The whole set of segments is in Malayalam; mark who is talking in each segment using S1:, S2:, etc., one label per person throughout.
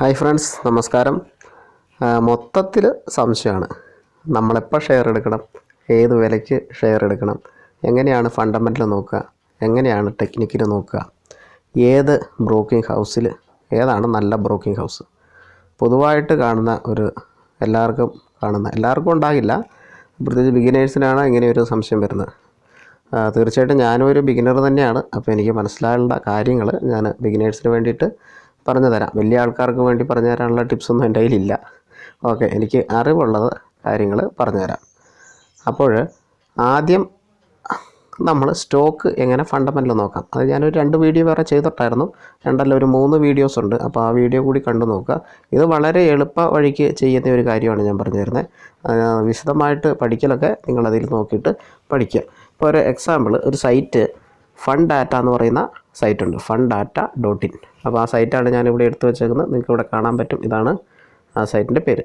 S1: ഹായ് ഫ്രണ്ട്സ്, നമസ്കാരം. മൊത്തത്തിൽ സംശയമാണ്. നമ്മളെപ്പോൾ ഷെയർ എടുക്കണം, ഏത് വിലയ്ക്ക് ഷെയർ എടുക്കണം, എങ്ങനെയാണ് ഫണ്ടമെൻ്റൽ നോക്കുക, എങ്ങനെയാണ് ടെക്നിക്കൽ നോക്കുക, ഏത് ബ്രോക്കിംഗ് ഹൗസിൽ ഏതാണ് നല്ല ബ്രോക്കിംഗ് ഹൗസ്. പൊതുവായിട്ട് കാണുന്ന എല്ലാവർക്കും ഉണ്ടാകില്ല, പ്രത്യേകിച്ച് ബിഗിനേഴ്സിനാണ് ഇങ്ങനെയൊരു സംശയം വരുന്നത്. തീർച്ചയായിട്ടും ഞാനും ഒരു ബിഗിനർ തന്നെയാണ്. അപ്പോൾ എനിക്ക് മനസ്സിലായുള്ള കാര്യങ്ങൾ ഞാൻ ബിഗിനേഴ്സിന് വേണ്ടിയിട്ട് പറഞ്ഞു തരാം. വലിയ ആൾക്കാർക്ക് വേണ്ടി പറഞ്ഞു തരാനുള്ള ടിപ്സൊന്നും എൻ്റെ കയ്യിലില്ല. ഓക്കെ, എനിക്ക് അറിവുള്ളത് കാര്യങ്ങൾ പറഞ്ഞു തരാം. അപ്പോൾ ആദ്യം നമ്മൾ സ്റ്റോക്ക് എങ്ങനെ ഫണ്ടമെൻ്റൽ നോക്കാം. അത് ഞാനൊരു 2 വീഡിയോ വേറെ ചെയ്തിട്ടായിരുന്നു, 2 അല്ല 3 വീഡിയോസ് ഉണ്ട്. അപ്പോൾ ആ വീഡിയോ കൂടി കണ്ടു നോക്കുക. ഇത് വളരെ എളുപ്പ വഴിക്ക് ചെയ്യുന്ന ഒരു കാര്യമാണ് ഞാൻ പറഞ്ഞു തരുന്നത്. വിശദമായിട്ട് പഠിക്കലൊക്കെ നിങ്ങളതിൽ നോക്കിയിട്ട് പഠിക്കുക. ഇപ്പോൾ ഒരു എക്സാമ്പിൾ, ഒരു സൈറ്റ് ഫണ്ട് ഡാറ്റ എന്ന് പറയുന്ന സൈറ്റുണ്ട്, fundData.in. അപ്പോൾ ആ സൈറ്റാണ് ഞാനിവിടെ എടുത്തു വെച്ചേക്കുന്നത്. നിങ്ങൾക്ക് ഇവിടെ കാണാൻ പറ്റും. ഇതാണ് ആ സൈറ്റിൻ്റെ പേര്.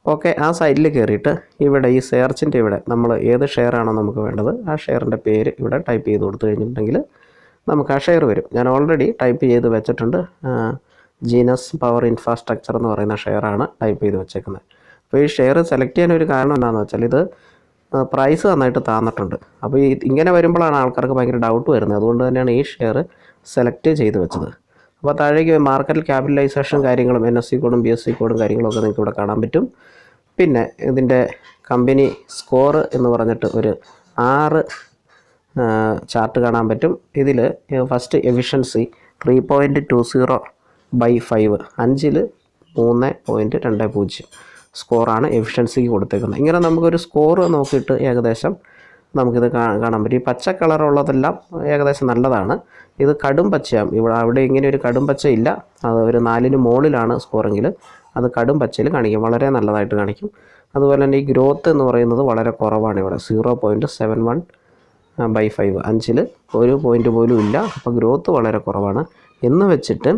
S1: ഓക്കെ, ആ സൈറ്റിൽ കയറിയിട്ട് ഇവിടെ ഈ സെർച്ചിൻ്റെ ഇവിടെ നമ്മൾ ഏത് ഷെയർ ആണോ നമുക്ക് വേണ്ടത്, ആ ഷെയറിൻ്റെ പേര് ഇവിടെ ടൈപ്പ് ചെയ്ത് കൊടുത്തു കഴിഞ്ഞിട്ടുണ്ടെങ്കിൽ നമുക്ക് ആ ഷെയർ വരും. ഞാൻ ഓൾറെഡി ടൈപ്പ് ചെയ്ത് വെച്ചിട്ടുണ്ട്. ജീനസ് പവർ ഇൻഫ്രാസ്ട്രക്ചർ എന്ന് പറയുന്ന ഷെയറാണ് ടൈപ്പ് ചെയ്ത് വെച്ചേക്കുന്നത്. അപ്പോൾ ഈ ഷെയർ സെലക്ട് ചെയ്യാനൊരു കാരണം എന്താണെന്ന് വെച്ചാൽ, ഇത് പ്രൈസ് നന്നായിട്ട് താന്നിട്ടുണ്ട്. അപ്പോൾ ഇങ്ങനെ വരുമ്പോഴാണ് ആൾക്കാർക്ക് ഭയങ്കര ഡൗട്ട് വരുന്നത്. അതുകൊണ്ട് തന്നെയാണ് ഈ ഷെയർ സെലക്ട് ചെയ്ത് വെച്ചത്. അപ്പോൾ താഴേക്ക് മാർക്കറ്റ് ക്യാപിറ്റലൈസേഷൻ കാര്യങ്ങളും NSE കോഡും BSE കോഡും കാര്യങ്ങളൊക്കെ നിങ്ങൾക്ക് ഇവിടെ കാണാൻ പറ്റും. പിന്നെ ഇതിൻ്റെ കമ്പനി സ്കോർ എന്ന് പറഞ്ഞിട്ട് ഒരു 6 ചാർട്ട് കാണാൻ പറ്റും. ഇതിൽ ഫസ്റ്റ് എഫിഷ്യൻസി 3.20/5, 5ൽ 3.20 സ്കോറാണ് എഫിഷ്യൻസിക്ക് കൊടുത്തേക്കുന്നത്. ഇങ്ങനെ നമുക്കൊരു സ്കോർ നോക്കിയിട്ട് ഏകദേശം നമുക്കിത് കാണാൻ പറ്റും. ഈ പച്ച കളറുള്ളതെല്ലാം ഏകദേശം നല്ലതാണ്. ഇത് കടും പച്ചയാണ്. അവിടെ ഇങ്ങനെ ഒരു കടും പച്ച ഇല്ല. അത് ഒരു 4ന് മുകളിലാണ് സ്കോറെങ്കിൽ അത് കടും പച്ചയിൽ കാണിക്കും, വളരെ നല്ലതായിട്ട് കാണിക്കും. അതുപോലെ തന്നെ ഈ ഗ്രോത്ത് എന്ന് പറയുന്നത് വളരെ കുറവാണ്. ഇവിടെ 0.71/5, 5ൽ 1 പോയിൻ്റ് പോലും ഇല്ല. അപ്പോൾ ഗ്രോത്ത് വളരെ കുറവാണ്. എന്ന് വെച്ചിട്ട്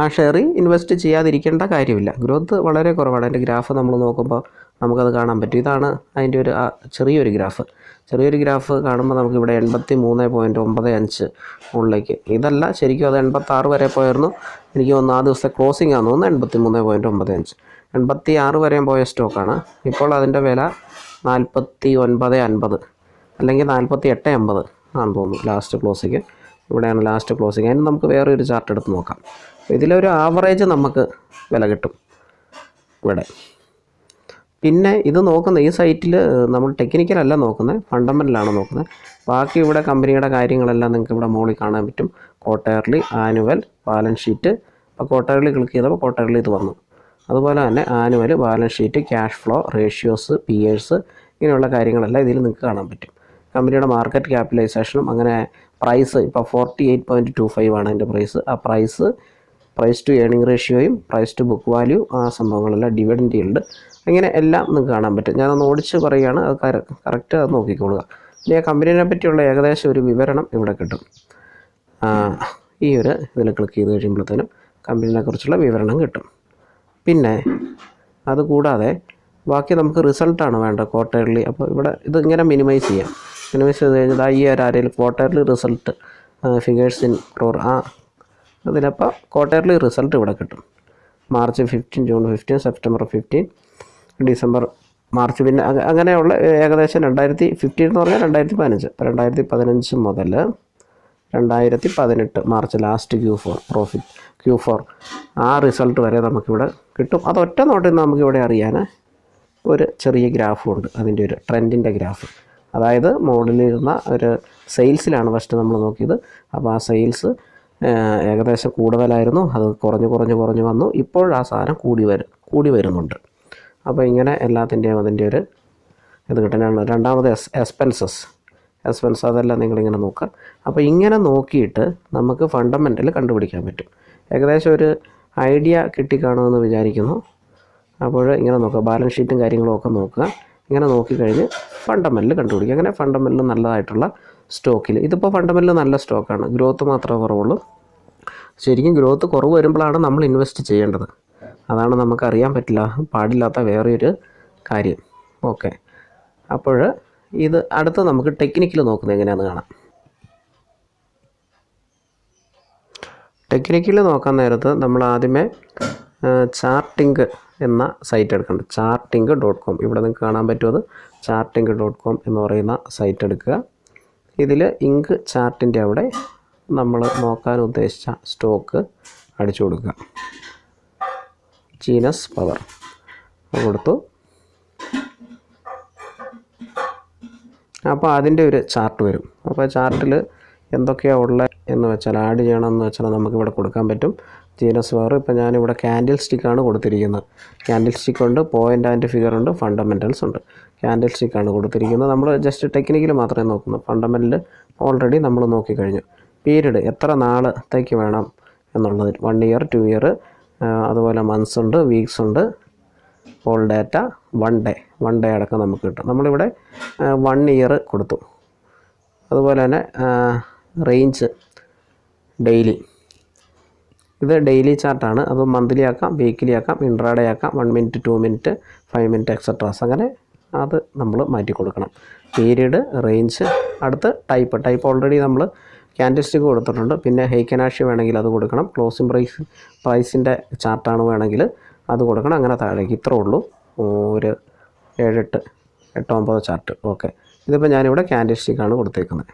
S1: ആ ഷെയറിൽ ഇൻവെസ്റ്റ് ചെയ്യാതിരിക്കേണ്ട കാര്യമില്ല. ഗ്രോത്ത് വളരെ കുറവാണ്. അതിൻ്റെ ഗ്രാഫ് നമ്മൾ നോക്കുമ്പോൾ നമുക്കത് കാണാൻ പറ്റും. ഇതാണ് അതിൻ്റെ ഒരു ചെറിയൊരു ഗ്രാഫ് കാണുമ്പോൾ നമുക്കിവിടെ 83.95 മുകളിലേക്ക്, ഇതല്ല ശരിക്കും അത് 86 വരെ പോയായിരുന്നു. എനിക്ക് തോന്നുന്നു ആ ദിവസത്തെ ക്ലോസിംഗ് ആണെന്ന് തോന്നുന്നു 83.95, 86 വരെയും പോയ സ്റ്റോക്കാണ്. ഇപ്പോൾ അതിൻ്റെ വില 49.50 അല്ലെങ്കിൽ 48.50 ആണെന്ന് തോന്നുന്നു ലാസ്റ്റ് ക്ലോസിങ്. ഇവിടെയാണ് ലാസ്റ്റ് ക്ലോസിങ്. അതിന് നമുക്ക് വേറെ ഒരു ചാർട്ട് എടുത്ത് നോക്കാം. ഇതിലൊരു ആവറേജ് നമുക്ക് വില കിട്ടും ഇവിടെ. പിന്നെ ഇത് നോക്കുന്ന ഈ സൈറ്റിൽ നമ്മൾ ടെക്നിക്കലല്ല നോക്കുന്നത്, ഫണ്ടമെൻ്റലാണ് നോക്കുന്നത്. ബാക്കി ഇവിടെ കമ്പനിയുടെ കാര്യങ്ങളെല്ലാം നിങ്ങൾക്ക് ഇവിടെ മുകളിൽ കാണാൻ പറ്റും. Quarterly, annual, balance sheet. അപ്പോൾ ക്വാർട്ടർലി ക്ലിക്ക് ചെയ്തപ്പോൾ ക്വാർട്ടർലി ഇത് വന്നു. അതുപോലെ തന്നെ annual, balance sheet, cash flow, ratios, peers, ഇങ്ങനെയുള്ള കാര്യങ്ങളെല്ലാം ഇതിൽ നിങ്ങൾക്ക് കാണാൻ പറ്റും. കമ്പനിയുടെ മാർക്കറ്റ് ക്യാപിറ്റലൈസേഷനും അങ്ങനെ പ്രൈസ് ഇപ്പോൾ 48.25 ആണ് അതിൻ്റെ പ്രൈസ്. ആ പ്രൈസ് ടു ഏണിംഗ് റേഷ്യോയും പ്രൈസ് ടു ബുക്ക് വാല്യൂ, ആ സംഭവങ്ങളെല്ലാം, ഡിവിഡൻഡ് ഉണ്ട്, അങ്ങനെ എല്ലാം നിങ്ങൾക്ക് കാണാൻ പറ്റും. ഞാനൊന്ന് ഓടിച്ച് പറയുകയാണ്, അത് കറക്റ്റ് അത് നോക്കിക്കൊള്ളുക. ഇനി ആ കമ്പനീനെ പറ്റിയുള്ള ഏകദേശം ഒരു വിവരണം ഇവിടെ കിട്ടും. ഈ ഒരു ഇതിൽ ക്ലിക്ക് ചെയ്ത് കഴിയുമ്പോഴത്തേനും കമ്പനീനെ കുറിച്ചുള്ള വിവരണം കിട്ടും. പിന്നെ അതുകൂടാതെ ബാക്കി നമുക്ക് റിസൾട്ടാണ് വേണ്ടത്, ക്വാർട്ടർലി. അപ്പോൾ ഇവിടെ ഇത് ഇങ്ങനെ മിനിമൈസ് ചെയ്യാം. മിനിമൈസ് ചെയ്ത് കഴിഞ്ഞാൽ ഈ ആരെങ്കിലും quarterly result figures in crore, അതിനപ്പോൾ ക്വാർട്ടർലി റിസൾട്ട് ഇവിടെ കിട്ടും. March 15, June 15, September 15, December, March, പിന്നെ അങ്ങനെയുള്ള ഏകദേശം 2015 എന്ന് പറഞ്ഞാൽ 2015, 2015 മുതൽ 2018 മാർച്ച് ലാസ്റ്റ് Q4 ആ റിസൾട്ട് വരെ നമുക്കിവിടെ കിട്ടും. അത് ഒറ്റ നോട്ടിൽ നമുക്കിവിടെ അറിയാൻ ഒരു ചെറിയ ഗ്രാഫുണ്ട്, അതിൻ്റെ ഒരു ട്രെൻഡിൻ്റെ ഗ്രാഫ്. അതായത് മോഡലിരുന്ന ഒരു സെയിൽസിലാണ് ഫസ്റ്റ് നമ്മൾ നോക്കിയത്. അപ്പോൾ ആ സെയിൽസ് ഏകദേശം കൂടുതലായിരുന്നു, അത് കുറഞ്ഞു വന്നു. ഇപ്പോൾ ആ സാധനം കൂടി വരുന്നുണ്ട്. അപ്പോൾ ഇങ്ങനെ എല്ലാത്തിൻ്റെയും അതിൻ്റെ ഒരു ഇത് കിട്ടാനാണ്. രണ്ടാമത് എക്സ്പെൻസസ്, അതെല്ലാം നിങ്ങളിങ്ങനെ നോക്കുക. അപ്പോൾ ഇങ്ങനെ നോക്കിയിട്ട് നമുക്ക് ഫണ്ടമെൻ്റൽ കണ്ടുപിടിക്കാൻ പറ്റും. ഏകദേശം ഒരു ഐഡിയ കിട്ടിക്കാണുമെന്ന് വിചാരിക്കുന്നു. അപ്പോൾ ഇങ്ങനെ നോക്കുക, ബാലൻസ് ഷീറ്റും കാര്യങ്ങളും ഒക്കെ നോക്കുക. ഇങ്ങനെ നോക്കിക്കഴിഞ്ഞ് ഫണ്ടമെൻ്റൽ കണ്ടുപിടിക്കുക. അങ്ങനെ ഫണ്ടമെൻ്റൽ നല്ലതായിട്ടുള്ള സ്റ്റോക്കിൽ, ഇതിപ്പോൾ ഫണ്ടമെൻ്റൽ നല്ല സ്റ്റോക്കാണ്, ഗ്രോത്ത് മാത്രമേ കുറവുള്ളൂ. ശരിക്കും ഗ്രോത്ത് കുറവ് വരുമ്പോഴാണ് നമ്മൾ ഇൻവെസ്റ്റ് ചെയ്യേണ്ടത്. അതാണ് നമുക്കറിയാൻ പാടില്ലാത്ത വേറൊരു കാര്യം. ഓക്കെ, അപ്പോൾ ഇത് അടുത്ത് നമുക്ക് ടെക്നിക്കൽ നോക്കുന്നത് എങ്ങനെയാണെന്ന് കാണാം. ടെക്നിക്കലി നോക്കാൻ നേരത്ത് നമ്മൾ ആദ്യമേ ചാർട്ടിങ് എന്ന സൈറ്റ് എടുക്കുന്നുണ്ട്. charting.com. ഇവിടെ നിങ്ങൾക്ക് കാണാൻ പറ്റുമത് charting.com എന്ന് പറയുന്ന സൈറ്റ് എടുക്കുക. ഇതിൽ ഇങ്ക് ചാർട്ടിൻ്റെ അവിടെ നമ്മൾ നോക്കാൻ ഉദ്ദേശിച്ച സ്റ്റോക്ക് അടിച്ചു കൊടുക്കുക. ജീനസ് പവർ കൊടുത്തു. അപ്പോൾ അതിൻ്റെ ഒരു ചാർട്ട് വരും. അപ്പോൾ ചാർട്ടിൽ എന്തൊക്കെയാണ് ഉള്ളത് എന്ന് വെച്ചാൽ ആഡ് ചെയ്യണമെന്ന് വെച്ചാൽ നമുക്കിവിടെ കൊടുക്കാൻ പറ്റും. ജീനസ് പവർ ഇപ്പോൾ ഞാനിവിടെ ക്യാൻഡിൽ സ്റ്റിക്കാണ് കൊടുത്തിരിക്കുന്നത്. ക്യാൻഡിൽ സ്റ്റിക്ക് ഉണ്ട്, പോയിൻ്റ് ആൻഡ് ഫിഗർ ഉണ്ട്, ഫണ്ടമെൻ്റൽസ് ഉണ്ട്. ക്യാൻഡിൽ സ്റ്റിക്കാണ് കൊടുത്തിരിക്കുന്നത്. നമ്മൾ ജസ്റ്റ് ടെക്നിക്കൽ മാത്രമേ നോക്കുന്നു. ഫണ്ടമെൻ്റൽ ഓൾറെഡി നമ്മൾ നോക്കിക്കഴിഞ്ഞു. പീരീഡ് എത്ര നാളത്തേക്ക് വേണം എന്നുള്ളത് 1 ഇയർ 2 ഇയർ, അതുപോലെ മന്ത്സ് ഉണ്ട്, വീക്സ് ഉണ്ട്, ഓൾ ഡാറ്റ, 1 ഡേ അടക്കം നമുക്ക് കിട്ടും. നമ്മളിവിടെ 1 ഇയർ കൊടുത്തു. അതുപോലെ തന്നെ റേഞ്ച് ഡെയിലി, ഇത് ഡെയിലി ചാർട്ടാണ്. അത് മന്ത്ലി ആക്കാം, വീക്ക്ലി ആക്കാം, ഇൻട്രാഡേ ആക്കാം, 1 മിനിറ്റ് 2 മിനിറ്റ് 5 മിനിറ്റ് എക്സെട്രാസ്. അങ്ങനെ അത് നമ്മൾ മാറ്റി കൊടുക്കണം. Period, range. അടുത്ത് ടൈപ്പ് ഓൾറെഡി നമ്മൾ ക്യാൻഡിൽ സ്റ്റിക്ക് കൊടുത്തിട്ടുണ്ട്. പിന്നെ ഹെയ്ക്കനാഷി വേണമെങ്കിൽ അത് കൊടുക്കണം. ക്ലോസിംഗ് പ്രൈസിൻ്റെ ചാർട്ടാണ് വേണമെങ്കിൽ അത് കൊടുക്കണം. അങ്ങനെ താഴേക്ക് ഇത്രേ ഉള്ളൂ. ഒരു 7, 8, 9 ചാർട്ട്. ഓക്കെ, ഇതിപ്പോൾ ഞാനിവിടെ ക്യാൻഡിൽ സ്റ്റിക്കാണ് കൊടുത്തേക്കുന്നത്.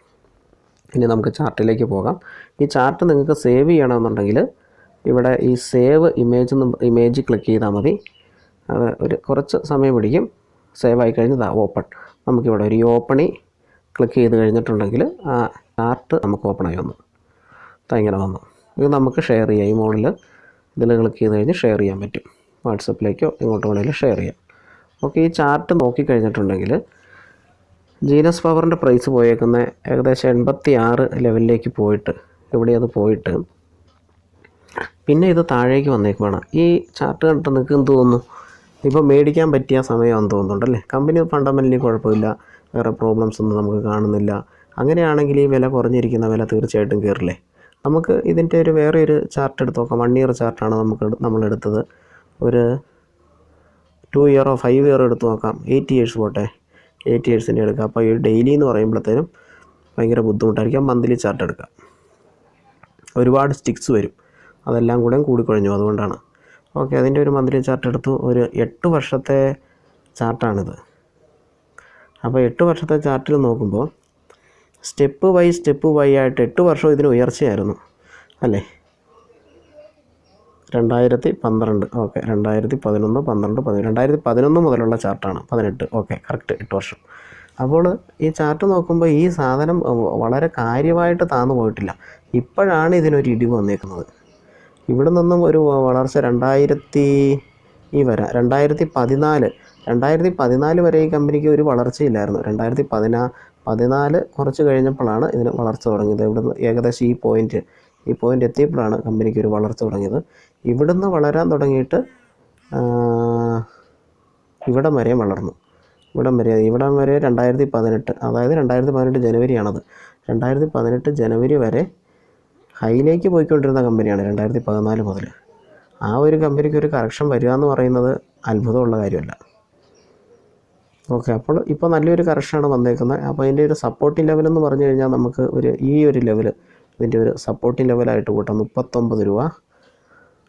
S1: ഇനി നമുക്ക് ചാർട്ടിലേക്ക് പോകാം. ഈ ചാർട്ട് നിങ്ങൾക്ക് സേവ് ചെയ്യണമെന്നുണ്ടെങ്കിൽ ഇവിടെ ഈ സേവ് ഇമേജ് ക്ലിക്ക് ചെയ്താൽ മതി. അത് കുറച്ച് സമയം പിടിക്കും. സേവ് ആയി കഴിഞ്ഞ് ഓപ്പൺ. നമുക്കിവിടെ ഒരു ഓപ്പണി ക്ലിക്ക് ചെയ്ത് കഴിഞ്ഞിട്ടുണ്ടെങ്കിൽ ആ ചാർട്ട് നമുക്ക് ഓപ്പണായി വന്നു. ഇങ്ങനെ വന്നു. ഇത് നമുക്ക് ഷെയർ ചെയ്യാം. ഈ മോഡിൽ ഇതിൽ ക്ലിക്ക് ചെയ്ത് കഴിഞ്ഞ് ഷെയർ ചെയ്യാൻ പറ്റും. വാട്സപ്പിലേക്കോ എങ്ങോട്ട് വേണമെങ്കിലും ഷെയർ ചെയ്യാം. ഓക്കെ, ഈ ചാർട്ട് നോക്കിക്കഴിഞ്ഞിട്ടുണ്ടെങ്കിൽ ജീനസ് പവറിൻ്റെ പ്രൈസ് പോയേക്കുന്ന ഏകദേശം 86 ലെവലിലേക്ക് പോയിട്ട്, ഇവിടെ അത് പോയിട്ട് പിന്നെ ഇത് താഴേക്ക് വന്നേക്കുവാണ്. ഈ ചാർട്ട് കണ്ടിട്ട് നിങ്ങൾക്ക് എന്ത് തോന്നുന്നു? ഇപ്പോൾ മേടിക്കാൻ പറ്റിയ സമയമാണെന്ന് തോന്നുന്നുണ്ടല്ലേ. കമ്പനി ഫണ്ടമെൻ്റലി കുഴപ്പമില്ല, വേറെ പ്രോബ്ലംസ് ഒന്നും നമുക്ക് കാണുന്നില്ല. അങ്ങനെയാണെങ്കിൽ ഈ വില കുറഞ്ഞിരിക്കുന്ന വില തീർച്ചയായിട്ടും കയറില്ലേ. നമുക്ക് ഇതിൻ്റെ ഒരു വേറെ ഒരു ചാർട്ട് എടുത്ത് നോക്കാം. 1 ഇയർ ചാർട്ടാണ് നമ്മളെടുത്തത്. ഒരു 2 ഇയറോ 5 ഇയറോ എടുത്ത് നോക്കാം. 8 ഇയേഴ്സ് പോട്ടെ, 8 ഇയേഴ്സിൻ്റെ എടുക്കുക. അപ്പോൾ ഈ ഡെയിലി എന്ന് പറയുമ്പോഴത്തേനും ഭയങ്കര ബുദ്ധിമുട്ടായിരിക്കും. മന്ത്ലി ചാർട്ട് എടുക്കുക. ഒരുപാട് സ്റ്റിക്സ് വരും, അതെല്ലാം കൂടെ കൂടിക്കൊഴിഞ്ഞു, അതുകൊണ്ടാണ്. ഓക്കെ, അതിൻ്റെ ഒരു മന്ത്ലി ചാർട്ട് എടുത്തു. ഒരു 8 വർഷത്തെ ചാർട്ടാണിത്. അപ്പോൾ 8 വർഷത്തെ ചാർട്ടിൽ നോക്കുമ്പോൾ സ്റ്റെപ്പ് ബൈ ആയിട്ട് 8 വർഷം ഇതിന് ഉയർച്ചയായിരുന്നു അല്ലേ. 2012, ഓക്കെ, 2011, 12, 2011 മുതലുള്ള ചാർട്ടാണ്. 18, ഓക്കെ, കറക്റ്റ് 8 വർഷം. അപ്പോൾ ഈ ചാർട്ട് നോക്കുമ്പോൾ ഈ സാധനം വളരെ കാര്യമായിട്ട് താന്നു പോയിട്ടില്ല. ഇപ്പോഴാണ് ഇതിനൊരു ഇടിവ് വന്നേക്കുന്നത്. ഇവിടെ നിന്നും ഒരു വളർച്ച 2014 വരെ ഈ കമ്പനിക്ക് ഒരു വളർച്ചയില്ലായിരുന്നു. 2014 കുറച്ച് കഴിഞ്ഞപ്പോഴാണ് ഇതിന് വളർച്ച തുടങ്ങിയത്. ഇവിടുന്ന് ഏകദേശം ഈ പോയിൻ്റ് എത്തിയപ്പോഴാണ് കമ്പനിക്ക് ഒരു വളർച്ച തുടങ്ങിയത്. ഇവിടുന്ന് വളരാൻ തുടങ്ങിയിട്ട് ഇവിടം വരെ വളർന്നു. ഇവിടം വരെ 2018, അതായത് 2018 ജനുവരിയാണത്. 2018 ജനുവരി വരെ ഹൈയിലേക്ക് പോയിക്കൊണ്ടിരുന്ന കമ്പനിയാണ് 2014 മുതൽ. ആ ഒരു കമ്പനിക്ക് ഒരു കറക്ഷൻ വരിക എന്ന് പറയുന്നത് അത്ഭുതമുള്ള കാര്യമല്ല. ഓക്കെ, അപ്പോൾ ഇപ്പോൾ നല്ലൊരു കറക്ഷനാണ് വന്നേക്കുന്നത്. അപ്പോൾ അതിൻ്റെ ഒരു സപ്പോർട്ടിംഗ് ലെവൽ എന്ന് പറഞ്ഞു കഴിഞ്ഞാൽ നമുക്ക് ഈ ഒരു ലെവൽ ഇതിൻ്റെ ഒരു സപ്പോർട്ടിംഗ് ലെവലായിട്ട് കൂട്ടാം. 39 രൂപ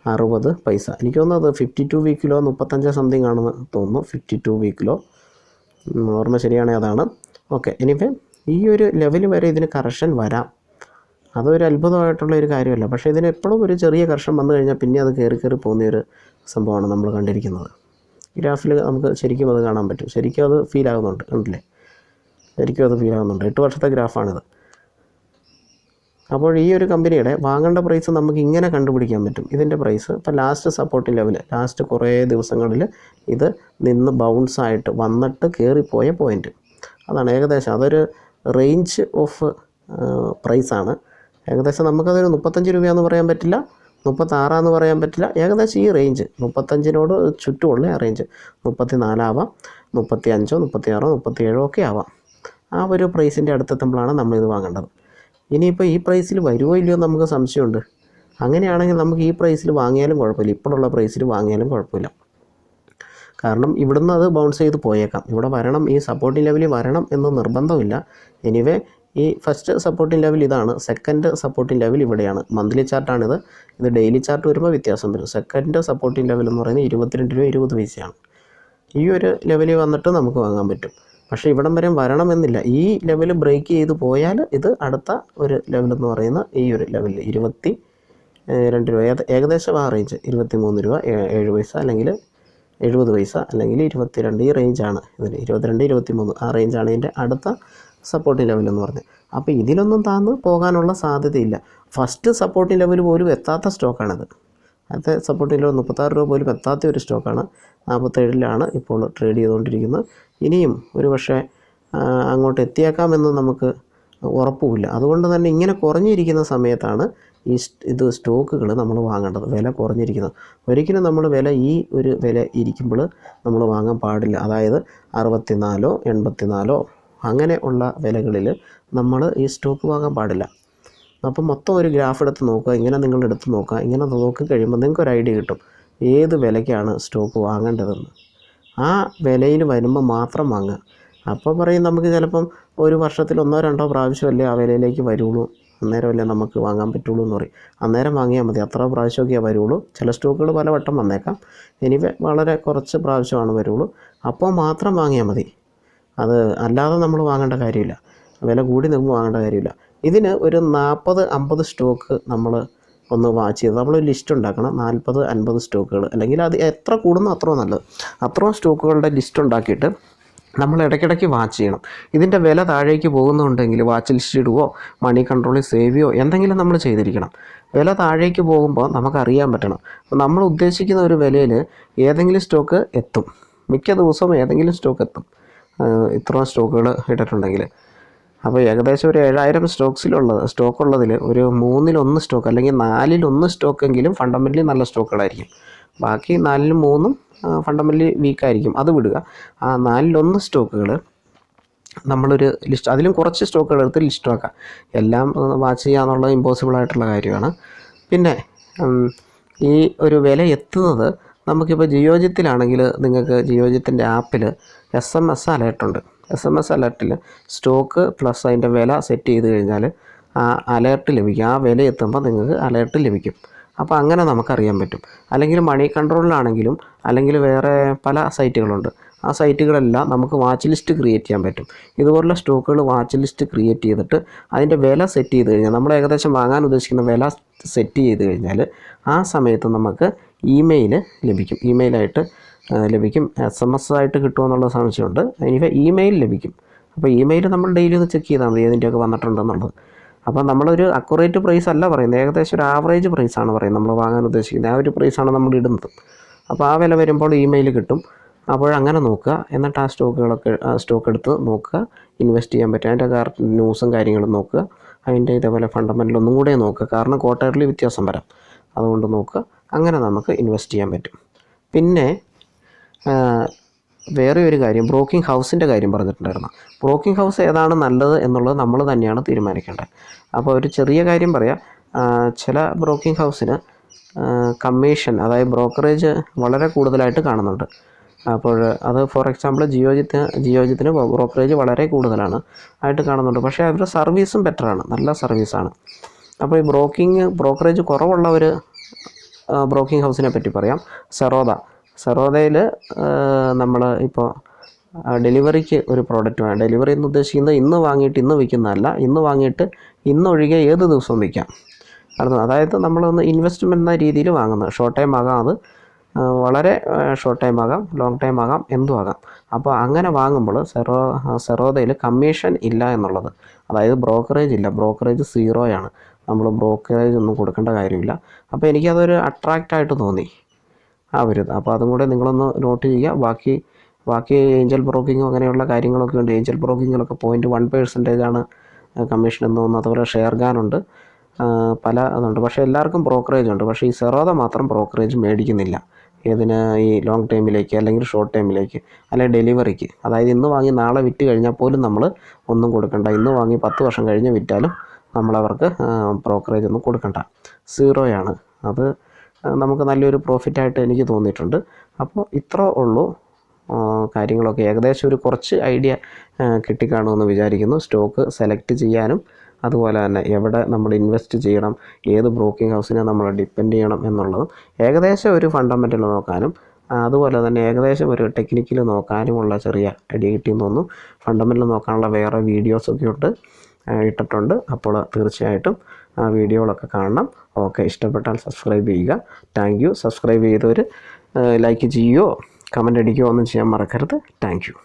S1: 60 പൈസ. എനിക്ക് തോന്നുന്നത് 52 വീക്കിലോ 35 സംതിങ് ആണെന്ന് തോന്നുന്നു. 52 വീക്കിലോ ഓർമ്മ ശരിയാണെങ്കിൽ അതാണ്. ഓക്കെ, ഇനിയിപ്പോൾ ഈ ഒരു ലെവൽ വരെ ഇതിന് കറക്ഷൻ വരാം. അതൊരു അത്ഭുതമായിട്ടുള്ള ഒരു കാര്യമല്ല. പക്ഷേ ഇതിന് എപ്പോഴും ഒരു ചെറിയ കറക്ഷൻ വന്നു കഴിഞ്ഞാൽ പിന്നെ അത് കയറി പോകുന്നൊരു സംഭവമാണ് നമ്മൾ കണ്ടിരിക്കുന്നത്. ഗ്രാഫിൽ നമുക്ക് ശരിക്കും അത് കാണാൻ പറ്റും. ശരിക്കും അത് ഫീൽ ആകുന്നുണ്ട്, കണ്ടില്ലേ? ശരിക്കും അത് ഫീൽ ആകുന്നുണ്ട്. 8 വർഷത്തെ ഗ്രാഫാണിത്. അപ്പോൾ ഈ ഒരു കമ്പനിയുടെ വാങ്ങേണ്ട പ്രൈസ് നമുക്ക് ഇങ്ങനെ കണ്ടുപിടിക്കാൻ പറ്റും. ഇതിൻ്റെ പ്രൈസ് ഇപ്പോൾ ലാസ്റ്റ് സപ്പോർട്ടിംഗ് ലെവൽ, ലാസ്റ്റ് കുറേ ദിവസങ്ങളിൽ ഇത് നിന്ന് ബൗൺസായിട്ട് വന്നിട്ട് കയറിപ്പോയ പോയിൻ്റ് അതാണ്. ഏകദേശം അതൊരു റേഞ്ച് ഓഫ് പ്രൈസാണ്. ഏകദേശം നമുക്കതൊരു 35 രൂപയെന്ന് പറയാൻ പറ്റില്ല, 36 എന്ന് പറയാൻ പറ്റില്ല. ഏകദേശം ഈ റേഞ്ച് 35നോട് ചുറ്റുമുള്ള ആ റേഞ്ച് 34 ആവാം, 35, 36, 37 ഒക്കെ ആവാം. ആ ഒരു പ്രൈസിൻ്റെ അടുത്തെത്തുമ്പോഴാണ് നമ്മളിത് വാങ്ങേണ്ടത്. ഇനിയിപ്പോൾ ഈ പ്രൈസിൽ വരുമോ ഇല്ലയോ നമുക്ക് സംശയമുണ്ട്. അങ്ങനെയാണെങ്കിൽ നമുക്ക് ഈ പ്രൈസിൽ വാങ്ങിയാലും കുഴപ്പമില്ല, ഇപ്പോഴുള്ള പ്രൈസിൽ വാങ്ങിയാലും കുഴപ്പമില്ല. കാരണം ഇവിടുന്ന് അത് ബൗൺസ് ചെയ്ത് പോയേക്കാം. ഇവിടെ വരണം, ഈ സപ്പോർട്ടിംഗ് ലെവലിൽ വരണം എന്ന് നിർബന്ധമില്ല. എനിവേ ഈ ഫസ്റ്റ് സപ്പോർട്ടിംഗ് ലെവൽ ഇതാണ്, സെക്കൻഡ് സപ്പോർട്ടിംഗ് ലെവൽ ഇവിടെയാണ്. മന്ത്ലി ചാർട്ടാണിത്. ഇത് ഡെയിലി ചാർട്ട് വരുമ്പോൾ വ്യത്യാസം വരും. സെക്കൻഡ് സപ്പോർട്ടിംഗ് ലെവൽ എന്ന് പറയുന്നത് 22 രൂപ 20 പൈസയാണ്. ഈ ഒരു ലെവലിൽ വന്നിട്ട് നമുക്ക് വാങ്ങാൻ പറ്റും. പക്ഷേ ഇവിടം വരെ വരണമെന്നില്ല. ഈ ലെവൽ ബ്രേക്ക് ചെയ്ത് പോയാൽ ഇത് അടുത്ത ഒരു ലെവലെന്ന് പറയുന്ന ഈ ഒരു ലെവലിൽ 22 രൂപ, ഏകദേശം ആ റേഞ്ച് 23 രൂപ 7 പൈസ അല്ലെങ്കിൽ 70 പൈസ അല്ലെങ്കിൽ 22, ഈ റേഞ്ചാണ് ഇതിന്. 22, 23 ആ റേഞ്ചാണ് ഇതിൻ്റെ അടുത്ത സപ്പോർട്ടിംഗ് ലെവൽ എന്ന് പറഞ്ഞത്. അപ്പോൾ ഇതിലൊന്നും താന്ന് പോകാനുള്ള സാധ്യതയില്ല. ഫസ്റ്റ് സപ്പോർട്ടിംഗ് ലെവൽ പോലും എത്താത്ത സ്റ്റോക്കാണിത്. അടുത്ത സപ്പോർട്ടിംഗ് ലെവൽ 36 രൂപ പോലും എത്താത്ത ഒരു സ്റ്റോക്കാണ്. 47 ഇപ്പോൾ ട്രേഡ് ചെയ്തുകൊണ്ടിരിക്കുന്നത്. ഇനിയും ഒരു പക്ഷേ അങ്ങോട്ട് എത്തിയേക്കാമെന്ന് നമുക്ക് ഉറപ്പുമില്ല. അതുകൊണ്ട് തന്നെ ഇങ്ങനെ കുറഞ്ഞിരിക്കുന്ന സമയത്താണ് ഇത് സ്റ്റോക്കുകൾ നമ്മൾ വാങ്ങേണ്ടത്. വില കുറഞ്ഞിരിക്കുന്നത് ഒരിക്കലും നമ്മൾ ഈ ഒരു വില ഇരിക്കുമ്പോൾ നമ്മൾ വാങ്ങാൻ പാടില്ല. അതായത് 64 84 അങ്ങനെ ഉള്ള വിലകളിൽ നമ്മൾ ഈ സ്റ്റോക്ക് വാങ്ങാൻ പാടില്ല. അപ്പം മൊത്തം ഒരു ഗ്രാഫ് എടുത്ത് നോക്കുക, ഇങ്ങനെ നിങ്ങൾ എടുത്ത് നോക്കുക. ഇങ്ങനെ നോക്കി കഴിയുമ്പോൾ നിങ്ങൾക്ക് ഒരു ഐഡിയ കിട്ടും ഏത് വിലയ്ക്കാണ് സ്റ്റോക്ക് വാങ്ങേണ്ടതെന്ന്. ആ വിലയിൽ വരുമ്പോൾ മാത്രം വാങ്ങുക. അപ്പോൾ പറയും നമുക്ക് ചിലപ്പം ഒരു വർഷത്തിൽ 1-2 പ്രാവശ്യമല്ലേ ആ വിലയിലേക്ക് വരുള്ളൂ, അന്നേരമല്ലേ നമുക്ക് വാങ്ങാൻ പറ്റുള്ളൂ എന്ന് പറയും. അന്നേരം വാങ്ങിയാൽ മതി, അത്ര പ്രാവശ്യമൊക്കെയേ വരുള്ളൂ. ചില സ്റ്റോക്കുകൾ പല വട്ടം വന്നേക്കാം, എനിവേ വളരെ കുറച്ച് പ്രാവശ്യമാണ് വരുള്ളൂ. അപ്പോൾ മാത്രം വാങ്ങിയാൽ മതി. അത് അല്ലാതെ നമ്മൾ വാങ്ങേണ്ട കാര്യമില്ല, വില കൂടി നിൽക്കുമ്പോൾ വാങ്ങേണ്ട കാര്യമില്ല. ഇതിന് ഒരു 40-50 സ്റ്റോക്ക് നമ്മൾ ഒന്ന് വാച്ച് ചെയ്ത് നമ്മളൊരു ലിസ്റ്റ് ഉണ്ടാക്കണം. 40-50 സ്റ്റോക്കുകൾ, അല്ലെങ്കിൽ അത് എത്ര കൂടുന്നോ അത്രയും നല്ലത്. അത്രയും സ്റ്റോക്കുകളുടെ ലിസ്റ്റ് ഉണ്ടാക്കിയിട്ട് നമ്മൾ ഇടയ്ക്കിടയ്ക്ക് വാച്ച് ചെയ്യണം. ഇതിൻ്റെ വില താഴേക്ക് പോകുന്നുണ്ടെങ്കിൽ വാച്ച് ലിസ്റ്റ് ഇടുവോ മണി കൺട്രോളിൽ സേവ് ചെയ്യുകയോ എന്തെങ്കിലും നമ്മൾ ചെയ്തിരിക്കണം. വില താഴേക്ക് പോകുമ്പോൾ നമുക്കറിയാൻ പറ്റണം. അപ്പോൾ നമ്മൾ ഉദ്ദേശിക്കുന്ന ഒരു വിലയിൽ ഏതെങ്കിലും സ്റ്റോക്ക് എത്തും, മിക്ക ദിവസവും ഏതെങ്കിലും സ്റ്റോക്ക് എത്തും, ഇത്രയും സ്റ്റോക്കുകൾ ഇട്ടിട്ടുണ്ടെങ്കിൽ. അപ്പോൾ ഏകദേശം ഒരു 7000 സ്റ്റോക്കുള്ളതിൽ ഒരു 3-1 സ്റ്റോക്ക് അല്ലെങ്കിൽ 4-1 സ്റ്റോക്കെങ്കിലും ഫണ്ടമെൻ്റലി നല്ല സ്റ്റോക്കുകളായിരിക്കും. ബാക്കി 4-3 ഫണ്ടമെൻ്റലി വീക്കായിരിക്കും, അത് വിടുക. ആ 4-1 സ്റ്റോക്കുകൾ നമ്മളൊരു ലിസ്റ്റ്, അതിലും കുറച്ച് സ്റ്റോക്കുകൾ എടുത്ത് ലിസ്റ്റ് ആക്കാം. എല്ലാം വാച്ച് ചെയ്യുക എന്നുള്ളത് ഇമ്പോസിബിൾ ആയിട്ടുള്ള കാര്യമാണ്. പിന്നെ ഈ ഒരു വില എത്തുന്നത് നമുക്കിപ്പോൾ ജിയോജിത്തിലാണെങ്കിൽ നിങ്ങൾക്ക് ജിയോജിത്തിൻ്റെ ആപ്പിൽ SMS അലേർട്ടുണ്ട്. SMS അലേർട്ടിൽ സ്റ്റോക്ക് പ്ലസ് അതിൻ്റെ വില സെറ്റ് ചെയ്ത് കഴിഞ്ഞാൽ ആ അലേർട്ട് ലഭിക്കും. ആ വില എത്തുമ്പോൾ നിങ്ങൾക്ക് അലേർട്ട് ലഭിക്കും. അപ്പോൾ അങ്ങനെ നമുക്കറിയാൻ പറ്റും. അല്ലെങ്കിൽ മണി കൺട്രോളിലാണെങ്കിലും അല്ലെങ്കിൽ വേറെ പല സൈറ്റുകളുണ്ട്. ആ സൈറ്റുകളെല്ലാം നമുക്ക് വാച്ച് ലിസ്റ്റ് ക്രിയേറ്റ് ചെയ്യാൻ പറ്റും. ഇതുപോലുള്ള സ്റ്റോക്കുകൾ വാച്ച് ലിസ്റ്റ് ക്രിയേറ്റ് ചെയ്തിട്ട് അതിൻ്റെ വില സെറ്റ് ചെയ്ത് കഴിഞ്ഞാൽ, നമ്മൾ ഏകദേശം വാങ്ങാൻ ഉദ്ദേശിക്കുന്ന വില സെറ്റ് ചെയ്ത് കഴിഞ്ഞാൽ ആ സമയത്ത് നമുക്ക് ഇമെയിൽ ലഭിക്കും. ഇമെയിലായിട്ട് ലഭിക്കും. SMS ആയിട്ട് കിട്ടുമെന്നുള്ള സംശയമുണ്ട്. എനിവേ ഇമെയിൽ ലഭിക്കും. അപ്പോൾ ഇമെയിൽ നമ്മൾ ഡെയിലി ഒന്ന് ചെക്ക് ചെയ്താൽ മതി ഏതിൻ്റെയൊക്കെ വന്നിട്ടുണ്ടെന്നുള്ളത്. അപ്പോൾ നമ്മളൊരു അക്യുറേറ്റ് പ്രൈസ് അല്ല പറയുന്നത്, ഏകദേശം ഒരു ആവറേജ് പ്രൈസാണ് പറയുന്നത്. നമ്മൾ വാങ്ങാൻ ഉദ്ദേശിക്കുന്നത് ആ ഒരു പ്രൈസാണ് നമ്മൾ ഇടുന്നത്. അപ്പോൾ ആ വില വരുമ്പോൾ ഇമെയിൽ കിട്ടും. അപ്പോഴങ്ങനെ നോക്കുക. എന്നിട്ട് ആ സ്റ്റോക്ക് എടുത്ത് നോക്കുക, ഇൻവെസ്റ്റ് ചെയ്യാൻ പറ്റും. അതിൻ്റെ ന്യൂസും കാര്യങ്ങളും നോക്കുക. അതിൻ്റെ ഇതേപോലെ ഫണ്ടമെൻ്റൽ ഒന്നും കൂടെ നോക്കുക, കാരണം ക്വാർട്ടർലി വ്യത്യാസം വരാം. അതുകൊണ്ട് നോക്കുക. അങ്ങനെ നമുക്ക് ഇൻവെസ്റ്റ് ചെയ്യാൻ പറ്റും. പിന്നെ വേറെ ഒരു കാര്യം, ബ്രോക്കിംഗ് ഹൗസിൻ്റെ കാര്യം പറഞ്ഞിട്ടുണ്ടായിരുന്നു. ബ്രോക്കിംഗ് ഹൗസ് ഏതാണ് നല്ലത് എന്നുള്ളത് നമ്മൾ തന്നെയാണ് തീരുമാനിക്കേണ്ടത്. അപ്പോൾ ഒരു ചെറിയ കാര്യം പറയാം. ചില ബ്രോക്കിംഗ് ഹൗസിന് കമ്മീഷൻ, അതായത് ബ്രോക്കറേജ് വളരെ കൂടുതലായിട്ട് കാണുന്നുണ്ട്. അപ്പോൾ അത് ഫോർ എക്സാമ്പിൾ ജിയോജിത്തിന് ബ്രോക്കറേജ് വളരെ കൂടുതലാണ് ആയിട്ട് കാണുന്നുണ്ട്. പക്ഷേ അവരുടെ സർവീസും ബെറ്ററാണ്, നല്ല സർവീസാണ്. അപ്പോൾ ഈ ബ്രോക്കറേജ് കുറവുള്ള ഒരു ബ്രോക്കിംഗ് ഹൗസിനെ പറ്റി പറയാം. സെറോദയിൽ നമ്മൾ ഇപ്പോൾ ഡെലിവറിക്ക് ഒരു പ്രോഡക്റ്റ് വേണം. ഡെലിവറി എന്ന് ഉദ്ദേശിക്കുന്നത് ഇന്ന് വാങ്ങിയിട്ട് ഇന്ന് വിൽക്കുന്നതല്ല, ഇന്ന് വാങ്ങിയിട്ട് ഇന്നൊഴികെ ഏത് ദിവസവും വിൽക്കാം. അതായത് നമ്മളൊന്ന് ഇൻവെസ്റ്റ്മെൻ്റ് എന്ന രീതിയിൽ വാങ്ങുന്നത്. ഷോർട്ട് ടൈം ആകാം, അത് വളരെ ഷോർട്ട് ടൈം ആകാം, ലോങ് ടൈം ആകാം, എന്തും ആകാം. അപ്പോൾ അങ്ങനെ വാങ്ങുമ്പോൾ സെറോദയിൽ കമ്മീഷൻ ഇല്ല എന്നുള്ളത്, അതായത് ബ്രോക്കറേജ് ഇല്ല, ബ്രോക്കറേജ് 0 നമ്മൾ ബ്രോക്കറേജ് ഒന്നും കൊടുക്കേണ്ട കാര്യമില്ല. അപ്പോൾ എനിക്കതൊരു അട്രാക്റ്റായിട്ട് തോന്നി ആ ഒരു ഇത്. അപ്പോൾ അതും കൂടെ നിങ്ങളൊന്ന് നോട്ട് ചെയ്യുക. ബാക്കി ഏഞ്ചൽ ബ്രോക്കിങ്ങും അങ്ങനെയുള്ള കാര്യങ്ങളൊക്കെ ഉണ്ട്. ഏഞ്ചൽ ബ്രോക്കിങ്ങിലൊക്കെ 0.1% കമ്മീഷൻ എന്ന് തോന്നുന്നു. അതുപോലെ ഷെയർ ഗാനുണ്ട്, പല അതുണ്ട്. പക്ഷേ എല്ലാവർക്കും ബ്രോക്കറേജ് ഉണ്ട്. പക്ഷേ ഈ സെറോദ മാത്രം ബ്രോക്കറേജ് മേടിക്കുന്നില്ല. ഏതിന്? ഈ ലോങ് ടൈമിലേക്ക് അല്ലെങ്കിൽ ഷോർട്ട് ടൈമിലേക്ക് അല്ലെങ്കിൽ ഡെലിവറിക്ക്. അതായത് ഇന്ന് വാങ്ങി നാളെ വിറ്റ് കഴിഞ്ഞാൽ പോലും നമ്മൾ ഒന്നും കൊടുക്കണ്ട. ഇന്ന് വാങ്ങി 10 വർഷം കഴിഞ്ഞ് വിറ്റാലും നമ്മളവർക്ക് ബ്രോക്കറേജ് ഒന്നും കൊടുക്കണ്ട. 0 അത് നമുക്ക് നല്ലൊരു പ്രോഫിറ്റായിട്ട് എനിക്ക് തോന്നിയിട്ടുണ്ട്. അപ്പോൾ ഇത്ര ഉള്ളൂ. കാര്യങ്ങളൊക്കെ ഏകദേശം ഒരു കുറച്ച് ഐഡിയ കിട്ടിക്കാണുമെന്ന് വിചാരിക്കുന്നു. സ്റ്റോക്ക് സെലക്ട് ചെയ്യാനും അതുപോലെ തന്നെ എവിടെ നമ്മൾ ഇൻവെസ്റ്റ് ചെയ്യണം, ഏത് ബ്രോക്കിംഗ് ഹൗസിനെ നമ്മൾ ഡിപ്പെൻഡ് ചെയ്യണം എന്നുള്ളതും ഏകദേശം ഒരു ഫണ്ടമെൻ്റൽ നോക്കാനും അതുപോലെ തന്നെ ഏകദേശം ഒരു ടെക്നിക്കൽ നോക്കാനുമുള്ള ചെറിയ ഐഡിയ കിട്ടിയെന്ന് തോന്നുന്നു. ഫണ്ടമെൻ്റൽ നോക്കാനുള്ള വേറെ വീഡിയോസൊക്കെ ഇട്ടിട്ടുണ്ട്. അപ്പോൾ തീർച്ചയായിട്ടും ആ വീഡിയോകളൊക്കെ കാണണം. ഓക്കെ, ഇഷ്ടപ്പെട്ടാൽ സബ്സ്ക്രൈബ് ചെയ്യുക. Thank you. സബ്സ്ക്രൈബ് ചെയ്തവർ ലൈക്ക് ചെയ്യുകയോ കമൻ്റ് അടിക്കുകയോ ഒന്നും ചെയ്യാൻ മറക്കരുത്. Thank you.